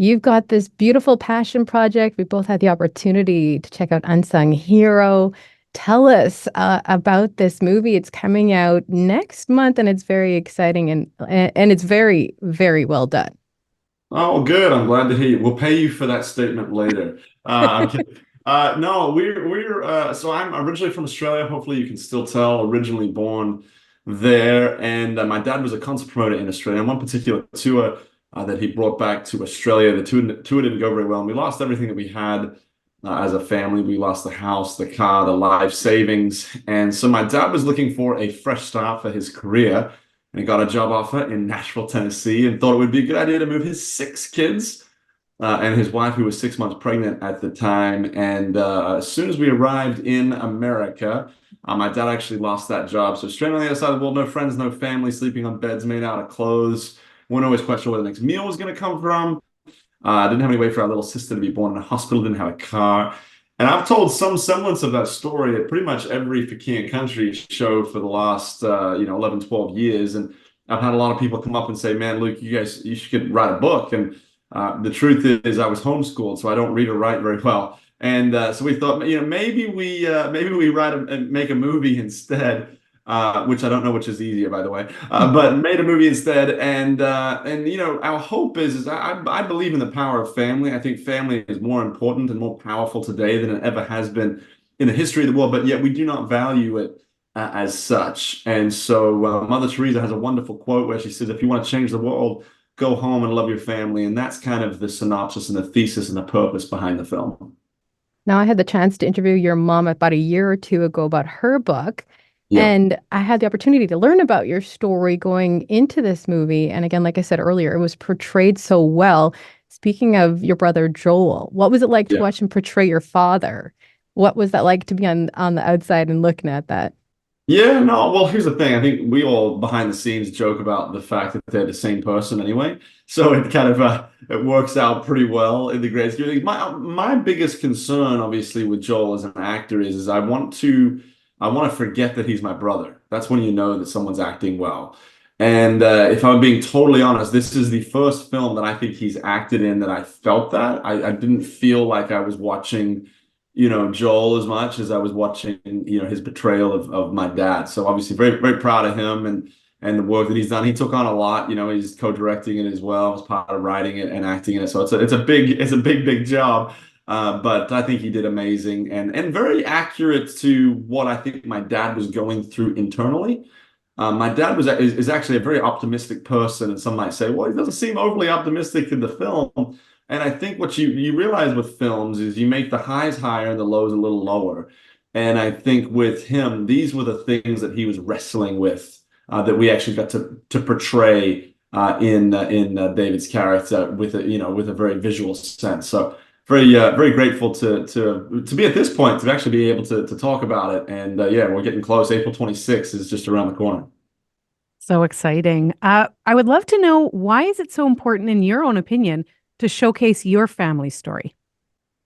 You've got this beautiful passion project. We both had the opportunity to check out Unsung Hero. Tell us about this movie. It's coming out next month, and it's very exciting and it's very, very well done. Oh, good. I'm glad to hear you. We'll pay you for that statement later. I'm kidding. No, we're so I'm originally from Australia. Hopefully, you can still tell. Originally born there, and my dad was a concert promoter in Australia. And one particular tour that he brought back to Australia, the tour didn't go very well, and we lost everything that we had as a family. We lost the house, the car, the life savings, and so my dad was looking for a fresh start for his career and he got a job offer in Nashville, Tennessee, and thought it would be a good idea to move his six kids and his wife, who was 6 months pregnant at the time. And as soon as we arrived in America, my dad actually lost that job. So straight on the other side of the world, no friends, no family, sleeping on beds made out of clothes. Weren't always quite sure where the next meal was going to come from. Didn't have any way for our little sister to be born in a hospital, didn't have a car. And I've told some semblance of that story at pretty much every Fakian country show for the last 11, 12 years. And I've had a lot of people come up and say, man, Luke, you should write a book. And the truth is I was homeschooled, so I don't read or write very well. And so we thought, maybe we write and make a movie instead, which I don't know which is easier, by the way, but made a movie instead. And our hope is I believe in the power of family. I think family is more important and more powerful today than it ever has been in the history of the world, but yet we do not value it as such. And so Mother Teresa has a wonderful quote where she says, if you want to change the world, go home and love your family. And that's kind of the synopsis and the thesis and the purpose behind the film. Now, I had the chance to interview your mom about a year or two ago about her book. Yeah. And I had the opportunity to learn about your story going into this movie. And again, like I said earlier, it was portrayed so well. Speaking of your brother Joel, what was it like to Yeah. watch him portray your father? What was that like to be on the outside and looking at that? Yeah, no, well, here's the thing. I think we all behind the scenes joke about the fact that they're the same person anyway. So it kind of it works out pretty well in the grand scheme of things. My biggest concern, obviously, with Joel as an actor is I want to forget that he's my brother. That's when you know that someone's acting well. And if I'm being totally honest, this is the first film that I think he's acted in that I felt that. I didn't feel like I was watching Joel as much as I was watching, his betrayal of my dad. So obviously very, very proud of him and the work that he's done. He took on a lot, he's co-directing it as well as part of writing it and acting in it. So it's a big job. But I think he did amazing and very accurate to what I think my dad was going through internally. My dad is actually a very optimistic person, and some might say, well, he doesn't seem overly optimistic in the film. And I think what you realize with films is you make the highs higher and the lows a little lower. And I think with him, these were the things that he was wrestling with that we actually got to portray in David's character with a very visual sense. So very grateful to be at this point to actually be able to talk about it. And yeah, we're getting close. April 26th is just around the corner. So exciting. I would love to know, why is it so important, in your own opinion, to showcase your family story?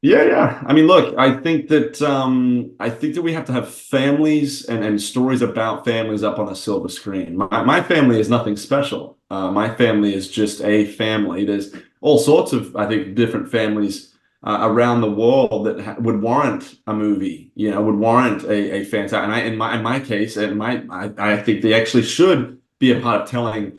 Yeah, yeah. I mean, look, I think that we have to have families and stories about families up on a silver screen. My family is nothing special. My family is just a family. There's all sorts of, I think, different families around the world that would warrant a movie, would warrant a fantastic. And in my case, I think they actually should be a part of telling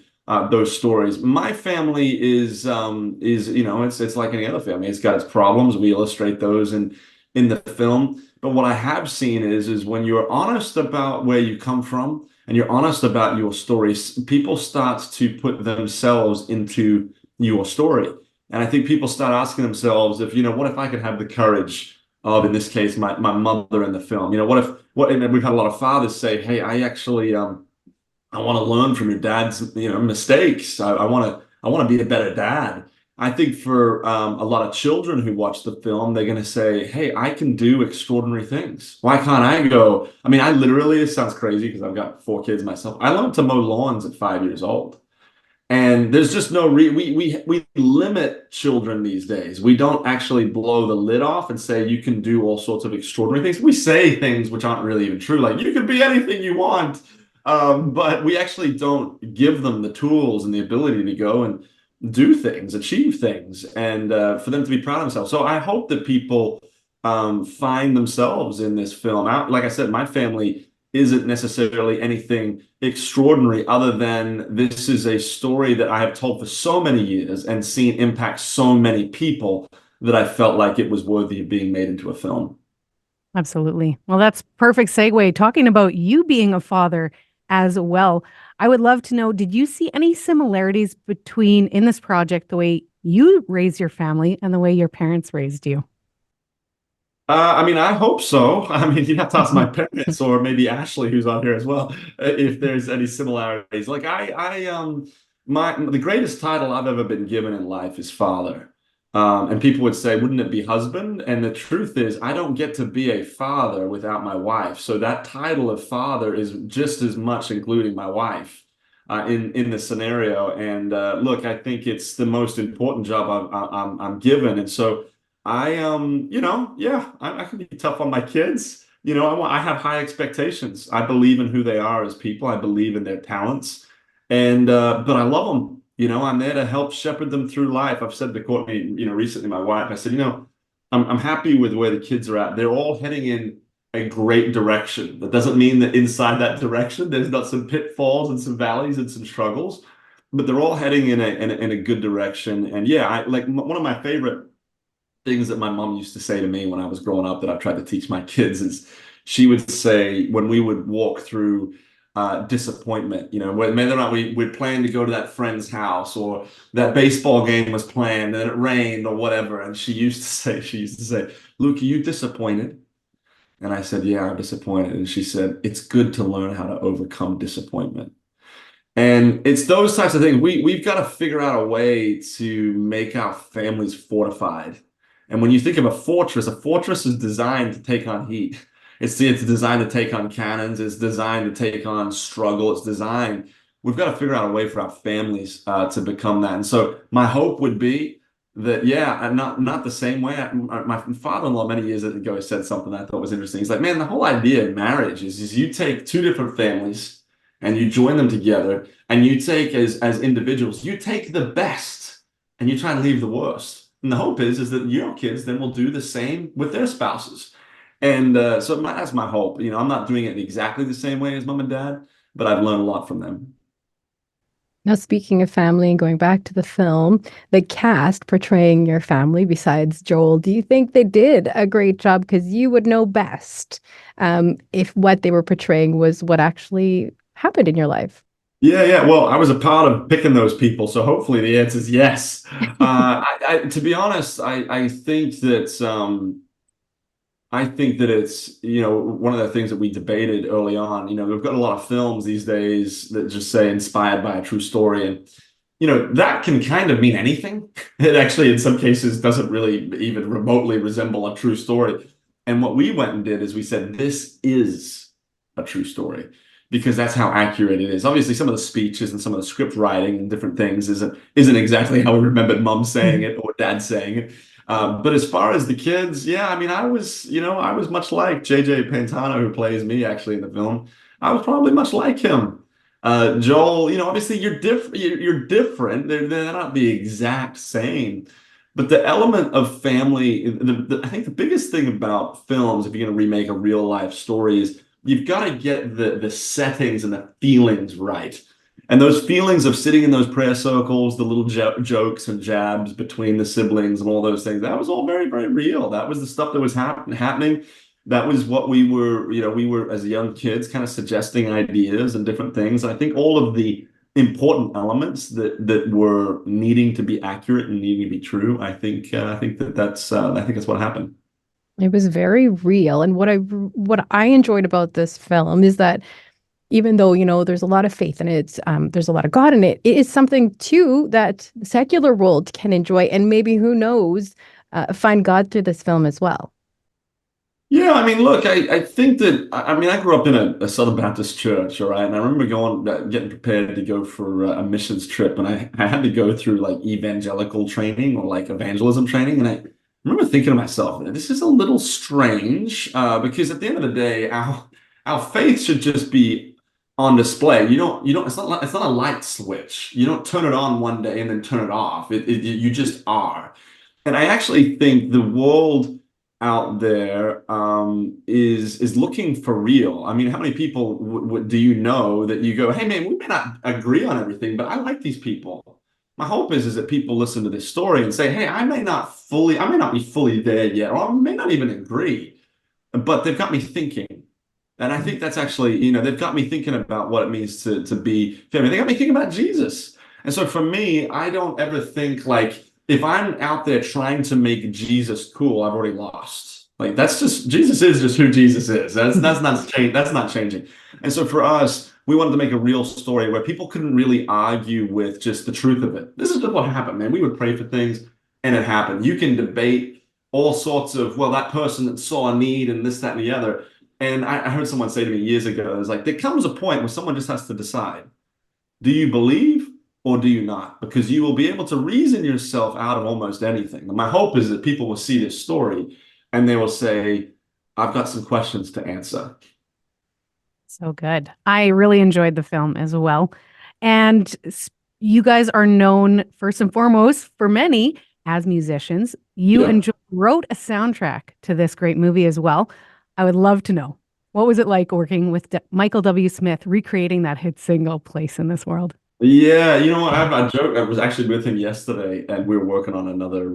those stories. My family is it's like any other family. It's got its problems. We illustrate those in the film. But what I have seen is when you're honest about where you come from and you're honest about your stories, people start to put themselves into your story. And I think people start asking themselves, what if I could have the courage of, in this case, my mother in the film? And we've had a lot of fathers say, hey, I want to learn from your dad's, mistakes. I want to be a better dad. I think for a lot of children who watch the film, they're going to say, hey, I can do extraordinary things. Why can't I go? I mean, I literally, it sounds crazy because I've got 4 kids myself. I learned to mow lawns at 5 years old. And there's just no we limit children these days. We don't actually blow the lid off and say you can do all sorts of extraordinary things. We say things which aren't really even true, like you can be anything you want. But we actually don't give them the tools and the ability to go and do things, achieve things, and for them to be proud of themselves. So I hope that people find themselves in this film. Like I said, my family isn't necessarily anything extraordinary other than this is a story that I have told for so many years and seen impact so many people that I felt like it was worthy of being made into a film. Absolutely. Well, that's perfect segue. Talking about you being a father as well, I would love to know, did you see any similarities between in this project the way you raise your family and the way your parents raised you? I mean, I hope so. I mean, you have to ask my parents or maybe Ashley, who's on here as well, if there's any similarities. Like the greatest title I've ever been given in life is father. And people would say, wouldn't it be husband? And the truth is, I don't get to be a father without my wife. So that title of father is just as much including my wife in the scenario. And look, I think it's the most important job I'm given. And so. Yeah, I can be tough on my kids. I have high expectations. I believe in who they are as people. I believe in their talents, and but I love them. I'm there to help shepherd them through life. I've said to Courtney, recently, my wife, I said, I'm happy with where the kids are at. They're all heading in a great direction. That doesn't mean that inside that direction, there's not some pitfalls and some valleys and some struggles, but they're all heading in a good direction. And yeah, I like one of my favorite things that my mom used to say to me when I was growing up that I've tried to teach my kids is she would say when we would walk through disappointment, whether or not we'd planned to go to that friend's house or that baseball game was planned and it rained or whatever. And she used to say, Luke, are you disappointed? And I said, yeah, I'm disappointed. And she said, it's good to learn how to overcome disappointment. And it's those types of things. We've got to figure out a way to make our families fortified. And when you think of a fortress is designed to take on heat. It's designed to take on cannons. It's designed to take on struggle. We've got to figure out a way for our families to become that. And so my hope would be that, yeah, and not the same way. My father-in-law many years ago said something I thought was interesting. He's like, man, the whole idea of marriage is you take two different families and you join them together and you take as individuals, you take the best and you try and leave the worst. And the hope is that your kids then will do the same with their spouses. And so that's my hope. I'm not doing it exactly the same way as mom and dad, but I've learned a lot from them. Now, speaking of family and going back to the film, the cast portraying your family besides Joel, do you think they did a great job? Because you would know best if what they were portraying was what actually happened in your life. Yeah, yeah. Well, I was a part of picking those people, so hopefully the answer is yes. To be honest, I think that it's, one of the things that we debated early on. We've got a lot of films these days that just say inspired by a true story. And, that can kind of mean anything. It actually, in some cases, doesn't really even remotely resemble a true story. And what we went and did is we said, this is a true story because that's how accurate it is. Obviously, some of the speeches and some of the script writing and different things isn't exactly how we remembered mom saying it or dad saying it. But as far as the kids, yeah, I mean, I was much like JJ Pantano, who plays me actually in the film. I was probably much like him. Joel, obviously you're different. You're different. They're not the exact same. But the element of family, I think the biggest thing about films, if you're going to remake a real life story, is you've got to get the settings and the feelings right. And those feelings of sitting in those prayer circles, the little jokes and jabs between the siblings and all those things, that was all very, very real. That was the stuff that was happening. That was what we were as young kids kind of suggesting ideas and different things. And I think all of the important elements that were needing to be accurate and needing to be true, I think that's what happened. It was very real. And what I enjoyed about this film is that even though, there's a lot of faith in it, there's a lot of God in it, it is something too that the secular world can enjoy and maybe, who knows, find God through this film as well. Yeah, I mean, look, I think that I mean I grew up in a Southern Baptist church, all right, and I remember getting prepared to go for a missions trip, and I had to go through like evangelical training or like evangelism training, and I remember thinking to myself, this is a little strange, because at the end of the day, our faith should just be on display. You don't, it's not a light switch. You don't turn it on one day and then turn it off. You just are. And I actually think the world out there is looking for real. I mean, how many people do you know that you go, hey man, we may not agree on everything, but I like these people. My hope is that people listen to this story and say, hey, I may not be fully there yet, or I may not even agree, but they've got me thinking. And I think that's actually, they've got me thinking about what it means to be family. They got me thinking about Jesus. And so for me, I don't ever think like if I'm out there trying to make Jesus cool, I've already lost. Like that's just Jesus is just who Jesus is. That's not changing. And so for us, we wanted to make a real story where people couldn't really argue with just the truth of it. This is just what happened, man. We would pray for things and it happened. You can debate all sorts of, well, that person that saw a need and this, that, and the other. And I heard someone say to me years ago, it was like, there comes a point where someone just has to decide, do you believe or do you not? Because you will be able to reason yourself out of almost anything. And my hope is that people will see this story and they will say, I've got some questions to answer. So good. I really enjoyed the film as well. And you guys are known first and foremost for many as musicians. You Yeah. wrote a soundtrack to this great movie as well. I would love to know, what was it like working with Michael W. Smith, recreating that hit single Place in This World? Yeah, you know what? I joke. I was actually with him yesterday, and we were working on another,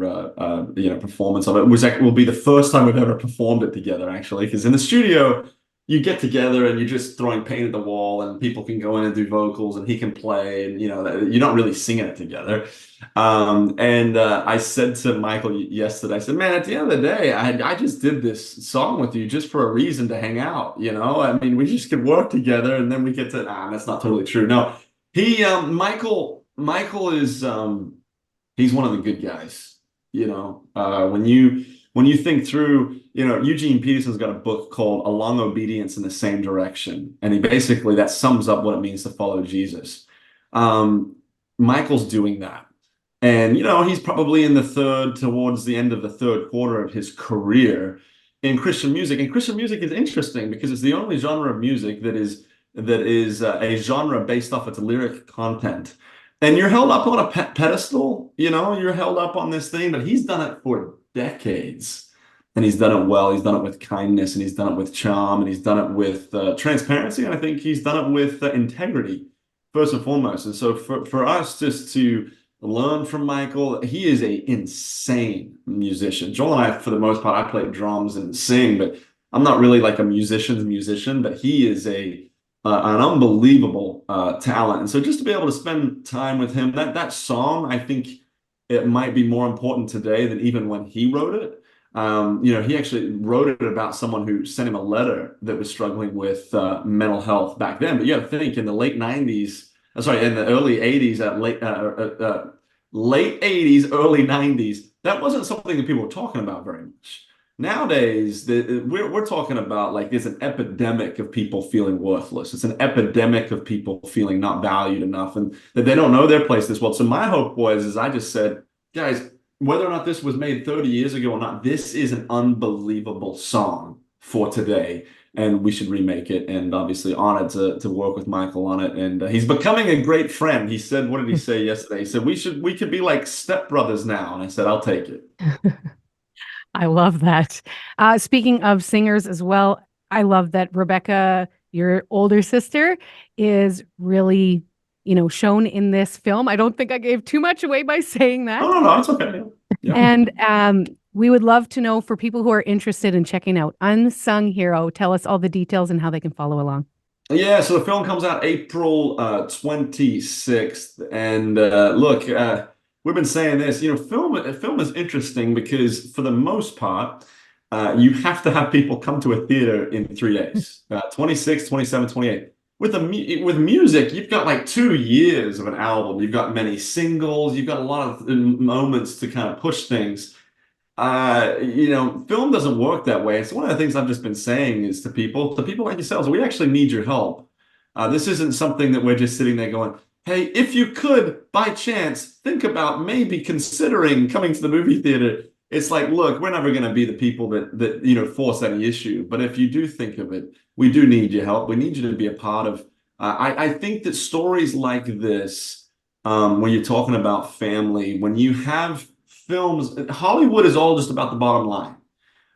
performance of it. It was like will be the first time we've ever performed it together, actually. Because in the studio, you get together and you're just throwing paint at the wall, and people can go in and do vocals, and he can play, and you're not really singing it together. And I said to Michael yesterday, I said, "Man, at the end of the day, I just did this song with you just for a reason to hang out. I mean, we just could work together, and then we get to. That's not totally true. No." Michael is he's one of the good guys. When you think through, Eugene Peterson's got a book called Along Obedience in the Same Direction, and he basically that sums up what it means to follow Jesus. Michael's doing that. And he's probably towards the end of the third quarter of his career in Christian music. And Christian music is interesting because it's the only genre of music that is a genre based off its lyric content. And you're held up on a pedestal, you're held up on this thing, but he's done it for decades. And he's done it well. He's done it with kindness, and he's done it with charm, and he's done it with transparency. And I think he's done it with integrity, first and foremost. And so for us just to learn from Michael, he is a insane musician. Joel and I, for the most part, I play drums and sing, but I'm not really like a musician's musician, but he is an unbelievable talent. And so just to be able to spend time with him, that song, I think it might be more important today than even when he wrote it. He actually wrote it about someone who sent him a letter that was struggling with mental health back then. But you got to think in the late 90s, in the early 80s, late 80s, early 90s, that wasn't something that people were talking about very much. Nowadays, we're talking about like there's an epidemic of people feeling worthless. It's an epidemic of people feeling not valued enough and that they don't know their place in this world. So my hope is I just said, guys, whether or not this was made 30 years ago or not, this is an unbelievable song for today. And we should remake it. And obviously honored to work with Michael on it. And he's becoming a great friend. He said, what did he say yesterday? He said, we could be like stepbrothers now. And I said, I'll take it. I love that. Speaking of singers as well, I love that Rebecca, your older sister, is really, shown in this film. I don't think I gave too much away by saying that. Oh, no, it's okay. Yeah. And we would love to know for people who are interested in checking out Unsung Hero, tell us all the details and how they can follow along. Yeah, so the film comes out April 26th. And look, we've been saying this, film is interesting because for the most part, you have to have people come to a theater in 3 days, 26, 27, 28. With music, you've got like 2 years of an album. You've got many singles. You've got a lot of moments to kind of push things. Film doesn't work that way. So one of the things I've just been saying is to people like yourselves, we actually need your help. This isn't something that we're just sitting there going, hey, if you could, by chance, think about maybe considering coming to the movie theater. It's like, look, we're never going to be the people that force any issue. But if you do think of it, we do need your help. We need you to be a part of I think that stories like this, when you're talking about family, when you have films, Hollywood is all just about the bottom line.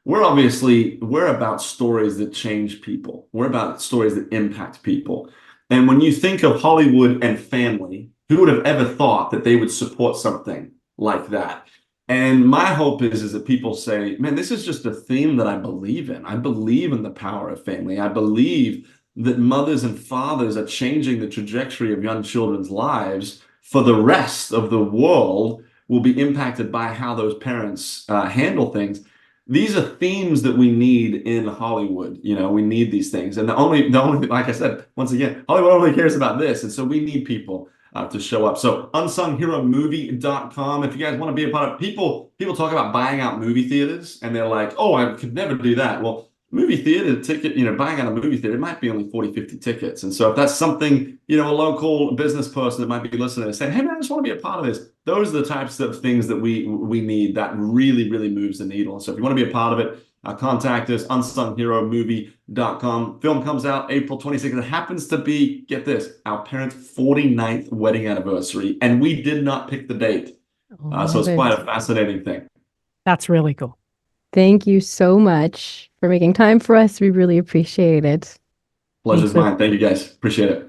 We're about stories that change people. We're about stories that impact people. And when you think of Hollywood and family, who would have ever thought that they would support something like that? And my hope is that people say, man, this is just a theme that I believe in. I believe in the power of family. I believe that mothers and fathers are changing the trajectory of young children's lives for the rest of the world will be impacted by how those parents handle things. These are themes that we need in Hollywood. You know, we need these things. And the only, like I said, once again, Hollywood only cares about this. And so we need people to show up. So unsungheromovie.com. If you guys want to be a part of people talk about buying out movie theaters and they're like, oh, I could never do that. Well, movie theater ticket, buying out a movie theater, it might be only 40, 50 tickets. And so if that's something, a local business person that might be listening and saying, hey man, I just want to be a part of this. Those are the types of things that we need that really, really moves the needle. And so if you want to be a part of it, contact us, unsungheromovie.com. Film comes out April 26th. It happens to be, get this, our parents' 49th wedding anniversary. And we did not pick the date. So it's quite a fascinating thing. That's really cool. Thank you so much for making time for us. We really appreciate it. Pleasure's mine. Thank you guys. Appreciate it.